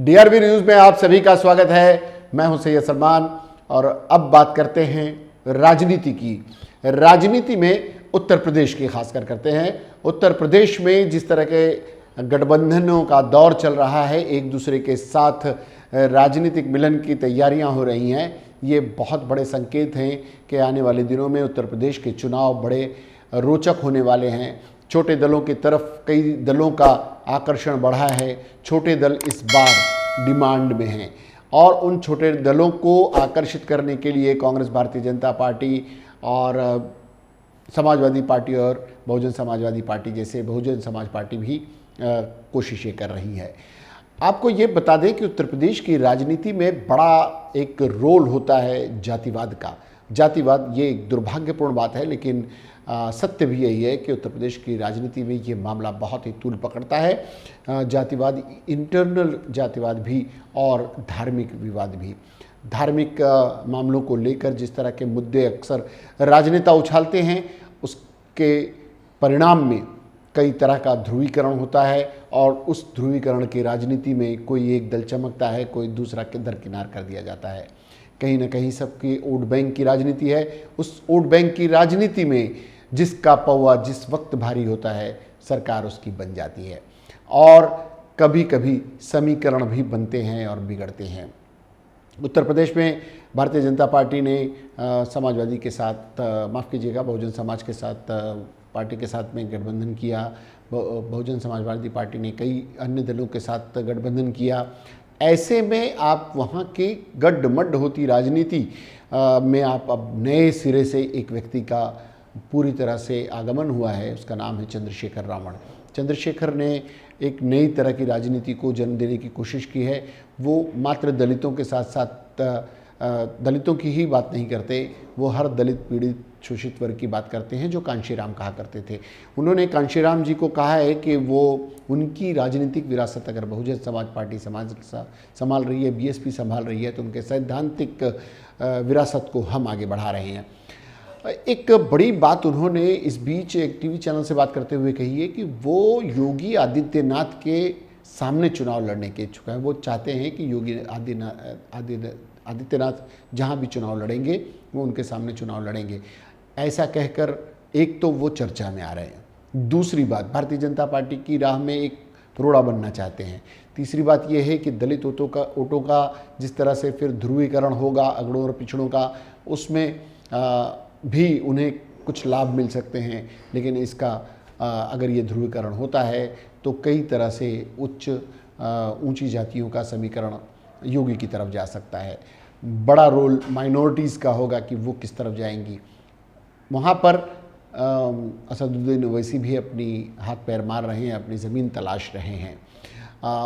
DRB news में आप सभी का स्वागत है। मैं हूं सैयद सलमान और अब बात करते हैं राजनीति की। राजनीति में उत्तर प्रदेश की खासकर करते हैं। उत्तर प्रदेश में जिस तरह के गठबंधनों का दौर चल रहा है, एक दूसरे के साथ राजनीतिक मिलन की तैयारियां हो रही हैं, ये बहुत बड़े संकेत हैं कि आने वाले दिनों में उत्तर प्रदेश के चुनाव बड़े रोचक होने वाले हैं। छोटे दलों की तरफ कई दलों का आकर्षण बढ़ा है। छोटे दल इस बार डिमांड में हैं और उन छोटे दलों को आकर्षित करने के लिए कांग्रेस, भारतीय जनता पार्टी और समाजवादी पार्टी और बहुजन समाजवादी पार्टी जैसे बहुजन समाज पार्टी भी कोशिशें कर रही है। आपको ये बता दें कि उत्तर प्रदेश की राजनीति में बड़ा एक रोल होता है जातिवाद का। जातिवाद ये एक दुर्भाग्यपूर्ण बात है, लेकिन सत्य भी यही है कि उत्तर प्रदेश की राजनीति में ये मामला बहुत ही तूल पकड़ता है। जातिवाद, इंटरनल जातिवाद भी और धार्मिक विवाद भी। धार्मिक मामलों को लेकर जिस तरह के मुद्दे अक्सर राजनेता उछालते हैं, उसके परिणाम में कई तरह का ध्रुवीकरण होता है और उस ध्रुवीकरण की राजनीति में कोई एक दल चमकता है, कोई दूसरा दरकिनार कर दिया जाता है। कहीं ना कहीं सबकी वोट बैंक की राजनीति है। उस वोट बैंक की राजनीति में जिसका पौवा जिस वक्त भारी होता है, सरकार उसकी बन जाती है और कभी कभी समीकरण भी बनते हैं और बिगड़ते हैं। उत्तर प्रदेश में भारतीय जनता पार्टी ने समाजवादी के साथ, माफ़ कीजिएगा, बहुजन समाज के साथ, पार्टी के साथ में गठबंधन किया। बहुजन समाजवादी पार्टी ने कई अन्य दलों के साथ गठबंधन किया। ऐसे में आप वहाँ की गड्ढ-मड्ढ होती राजनीति में आप अब नए सिरे से एक व्यक्ति का पूरी तरह से आगमन हुआ है। उसका नाम है चंद्रशेखर रावण। चंद्रशेखर ने एक नई तरह की राजनीति को जन्म देने की कोशिश की है। वो मात्र दलितों के साथ साथ दलितों की ही बात नहीं करते, वो हर दलित, पीड़ित, शोषित वर्ग की बात करते हैं, जो कांशीराम कहा करते थे। उन्होंने कांशीराम जी को कहा है कि वो उनकी राजनीतिक विरासत अगर बहुजन समाज पार्टी संभाल रही है, बीएसपी संभाल रही है, तो उनके सैद्धांतिक विरासत को हम आगे बढ़ा रहे हैं। एक बड़ी बात उन्होंने इस बीच एक टीवी चैनल से बात करते हुए कही है कि वो योगी आदित्यनाथ के सामने चुनाव लड़ने के इच्छुक हैं। वो चाहते हैं कि योगी आदित्यनाथ जहाँ भी चुनाव लड़ेंगे वो उनके सामने चुनाव लड़ेंगे। ऐसा कहकर एक तो वो चर्चा में आ रहे हैं। दूसरी बात, भारतीय जनता पार्टी की राह में एक रोड़ा बनना चाहते हैं। तीसरी बात यह है कि दलित वोटों का जिस तरह से फिर ध्रुवीकरण होगा अगड़ों और पिछड़ों का, उसमें भी उन्हें कुछ लाभ मिल सकते हैं। लेकिन इसका अगर ये ध्रुवीकरण होता है तो कई तरह से ऊंची जातियों का समीकरण योगी की तरफ जा सकता है। बड़ा रोल माइनॉरिटीज़ का होगा कि वो किस तरफ जाएंगी। वहाँ पर असदुद्दीन ओवैसी भी अपनी हाथ पैर मार रहे हैं, अपनी ज़मीन तलाश रहे हैं।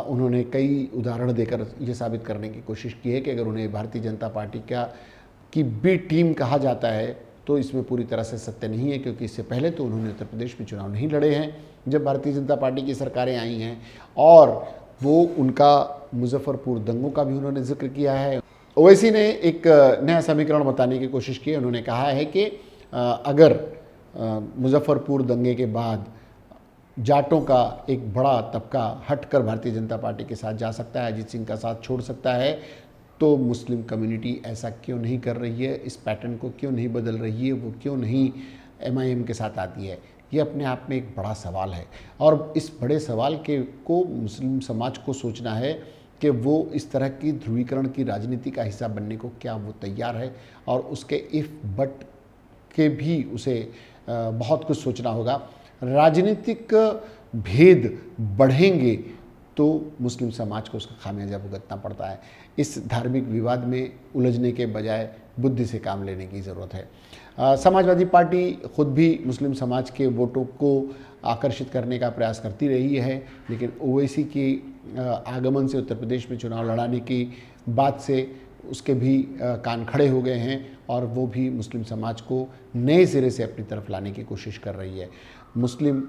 उन्होंने कई उदाहरण देकर ये साबित करने की कोशिश की है कि अगर उन्हें भारतीय जनता पार्टी की बी टीम कहा जाता है तो इसमें पूरी तरह से सत्य नहीं है, क्योंकि इससे पहले तो उन्होंने उत्तर प्रदेश में चुनाव नहीं लड़े हैं जब भारतीय जनता पार्टी की सरकारें आई हैं, और वो उनका मुजफ्फरपुर दंगों का भी उन्होंने जिक्र किया है। ओवैसी ने एक नया समीकरण बताने की कोशिश की है। उन्होंने कहा है कि अगर मुजफ्फरपुर दंगे के बाद जाटों का एक बड़ा तबका हटकर भारतीय जनता पार्टी के साथ जा सकता है, अजीत सिंह का साथ छोड़ सकता है, तो मुस्लिम कम्युनिटी ऐसा क्यों नहीं कर रही है, इस पैटर्न को क्यों नहीं बदल रही है, वो क्यों नहीं एमआईएम के साथ आती है। ये अपने आप में एक बड़ा सवाल है और इस बड़े सवाल को मुस्लिम समाज को सोचना है कि वो इस तरह की ध्रुवीकरण की राजनीति का हिस्सा बनने को क्या वो तैयार है, और उसके इफ़ बट के भी उसे बहुत कुछ सोचना होगा। राजनीतिक भेद बढ़ेंगे तो मुस्लिम समाज को उसका खामियाजा भुगतना पड़ता है। इस धार्मिक विवाद में उलझने के बजाय बुद्धि से काम लेने की ज़रूरत है। समाजवादी पार्टी खुद भी मुस्लिम समाज के वोटों को आकर्षित करने का प्रयास करती रही है, लेकिन ओवैसी के आगमन से उत्तर प्रदेश में चुनाव लड़ाने की बात से उसके भी कान खड़े हो गए हैं और वो भी मुस्लिम समाज को नए सिरे से अपनी तरफ लाने की कोशिश कर रही है। मुस्लिम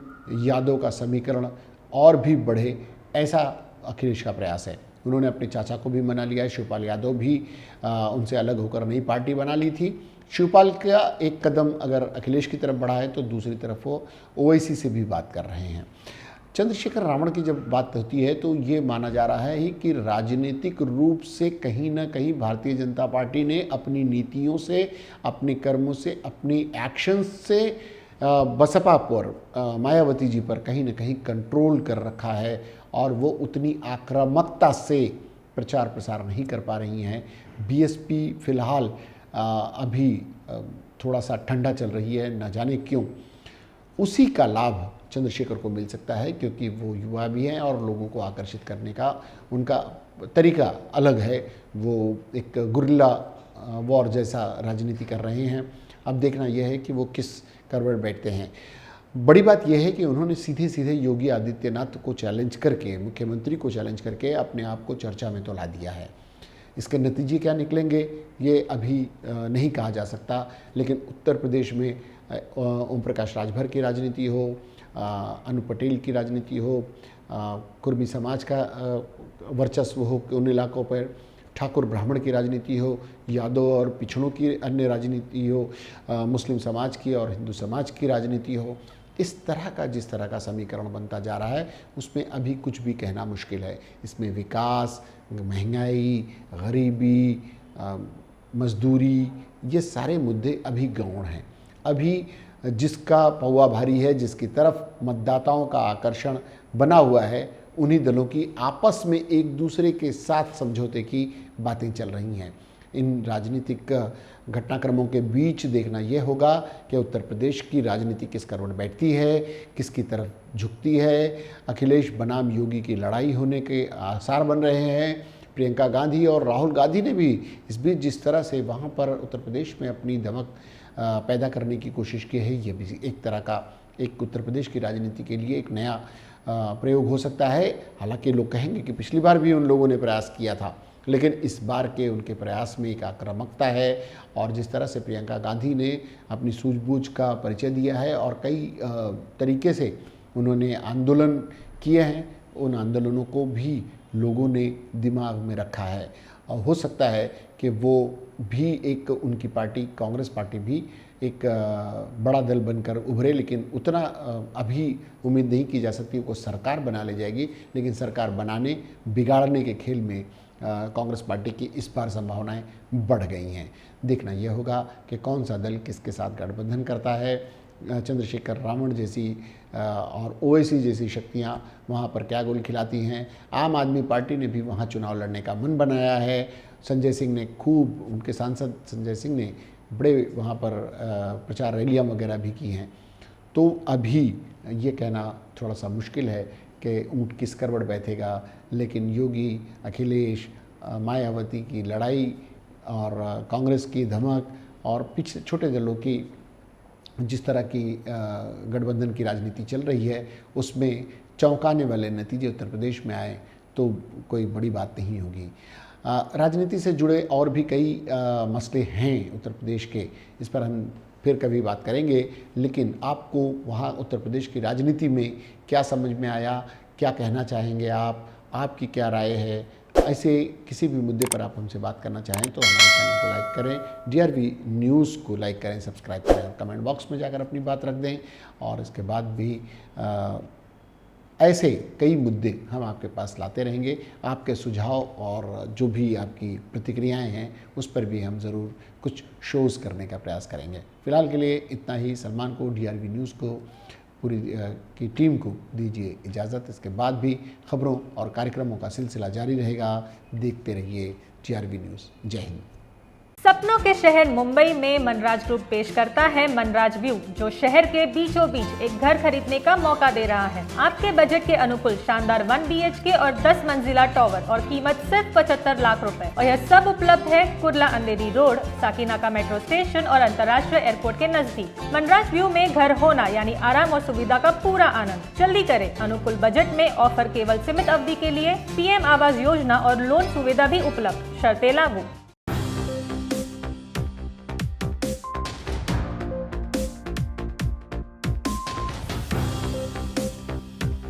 यादव का समीकरण और भी बढ़े, ऐसा अखिलेश का प्रयास है। उन्होंने अपने चाचा को भी मना लिया है। शिवपाल यादव भी उनसे अलग होकर नई पार्टी बना ली थी। शिवपाल का एक कदम अगर अखिलेश की तरफ बढ़ा है तो दूसरी तरफ वो ओवैसी से भी बात कर रहे हैं। चंद्रशेखर रावण की जब बात होती है तो ये माना जा रहा है कि राजनीतिक रूप से कहीं ना कहीं भारतीय जनता पार्टी ने अपनी नीतियों से, अपने कर्मों से, अपनी एक्शंस से बसपा पर, मायावती जी पर कहीं ना कहीं कंट्रोल कर रखा है और वो उतनी आक्रामकता से प्रचार प्रसार नहीं कर पा रही हैं। बीएसपी फिलहाल अभी थोड़ा सा ठंडा चल रही है, न जाने क्यों। उसी का लाभ चंद्रशेखर को मिल सकता है क्योंकि वो युवा भी हैं और लोगों को आकर्षित करने का उनका तरीका अलग है। वो एक गुरिल्ला वॉर जैसा राजनीति कर रहे हैं। अब देखना यह है कि वो किस करवट बैठते हैं। बड़ी बात यह है कि उन्होंने सीधे सीधे योगी आदित्यनाथ को चैलेंज करके, मुख्यमंत्री को चैलेंज करके अपने आप को चर्चा में तो ला दिया है। इसके नतीजे क्या निकलेंगे ये अभी नहीं कहा जा सकता, लेकिन उत्तर प्रदेश में ओम प्रकाश राजभर की राजनीति हो, अनु पटेल की राजनीति हो, कुर्मी समाज का वर्चस्व हो उन इलाकों पर, ठाकुर ब्राह्मण की राजनीति हो, यादव और पिछड़ों की अन्य राजनीति हो, मुस्लिम समाज की और हिंदू समाज की राजनीति हो, इस तरह का जिस तरह का समीकरण बनता जा रहा है उसमें अभी कुछ भी कहना मुश्किल है। इसमें विकास, महंगाई, गरीबी, मजदूरी, ये सारे मुद्दे अभी गौण हैं। अभी जिसका पौवा भारी है, जिसकी तरफ मतदाताओं का आकर्षण बना हुआ है, उन्हीं दलों की आपस में एक दूसरे के साथ समझौते की बातें चल रही हैं। इन राजनीतिक घटनाक्रमों के बीच देखना यह होगा कि उत्तर प्रदेश की राजनीति किस करवट बैठती है, किसकी तरफ झुकती है। अखिलेश बनाम योगी की लड़ाई होने के आसार बन रहे हैं। प्रियंका गांधी और राहुल गांधी ने भी इस बीच जिस तरह से वहाँ पर उत्तर प्रदेश में अपनी दमक पैदा करने की कोशिश की है, ये भी एक तरह का एक उत्तर प्रदेश की राजनीति के लिए एक नया प्रयोग हो सकता है। हालांकि लोग कहेंगे कि पिछली बार भी उन लोगों ने प्रयास किया था, लेकिन इस बार के उनके प्रयास में एक आक्रामकता है और जिस तरह से प्रियंका गांधी ने अपनी सूझबूझ का परिचय दिया है और कई तरीके से उन्होंने आंदोलन किए हैं, उन आंदोलनों को भी लोगों ने दिमाग में रखा है और हो सकता है कि वो भी एक, उनकी पार्टी कांग्रेस पार्टी भी एक बड़ा दल बनकर उभरे। लेकिन उतना अभी उम्मीद नहीं की जा सकती वो सरकार बना ले जाएगी, लेकिन सरकार बनाने बिगाड़ने के खेल में कांग्रेस पार्टी की इस बार संभावनाएं बढ़ गई हैं। देखना यह होगा कि कौन सा दल किसके साथ गठबंधन करता है। चंद्रशेखर रावण जैसी और ओवैसी जैसी शक्तियां वहां पर क्या गोल खिलाती हैं। आम आदमी पार्टी ने भी वहां चुनाव लड़ने का मन बनाया है। संजय सिंह ने खूब, उनके सांसद संजय सिंह ने बड़े वहां पर प्रचार रैलियां वगैरह भी की हैं। तो अभी ये कहना थोड़ा सा मुश्किल है कि ऊँट किस करवट बैठेगा, लेकिन योगी, अखिलेश, मायावती की लड़ाई और कांग्रेस की धमक और पिछले छोटे दलों की जिस तरह की गठबंधन की राजनीति चल रही है, उसमें चौंकाने वाले नतीजे उत्तर प्रदेश में आए तो कोई बड़ी बात नहीं होगी। राजनीति से जुड़े और भी कई मसले हैं उत्तर प्रदेश के, इस पर हम फिर कभी बात करेंगे। लेकिन आपको वहाँ उत्तर प्रदेश की राजनीति में क्या समझ में आया, क्या कहना चाहेंगे आप, आपकी क्या राय है? ऐसे किसी भी मुद्दे पर आप हमसे बात करना चाहें तो हमारे चैनल को लाइक करें, DRV न्यूज़ को लाइक करें, सब्सक्राइब करें, कमेंट बॉक्स में जाकर अपनी बात रख दें। और इसके बाद भी ऐसे कई मुद्दे हम आपके पास लाते रहेंगे। आपके सुझाव और जो भी आपकी प्रतिक्रियाएं हैं उस पर भी हम ज़रूर कुछ शोज़ करने का प्रयास करेंगे। फ़िलहाल के लिए इतना ही। सलमान को, DRV न्यूज़ को, पूरी की टीम को दीजिए इजाज़त। इसके बाद भी खबरों और कार्यक्रमों का सिलसिला जारी रहेगा। देखते रहिए DRV न्यूज़। जय हिंद। सपनों के शहर मुंबई में मनराज ग्रुप पेश करता है मनराज व्यू, जो शहर के बीचों बीच एक घर खरीदने का मौका दे रहा है। आपके बजट के अनुकूल शानदार 1 BHK और 10 मंजिला टावर और कीमत सिर्फ 75 लाख रुपए। और यह सब उपलब्ध है कुर्ला अंधेरी रोड, साकीनाका मेट्रो स्टेशन और अंतर्राष्ट्रीय एयरपोर्ट के नजदीक। मनराज व्यू में घर होना यानी आराम और सुविधा का पूरा आनंद। जल्दी करें, अनुकूल बजट में ऑफर केवल सीमित अवधि के लिए। PM आवास योजना और लोन सुविधा भी उपलब्ध, शर्तें लागू।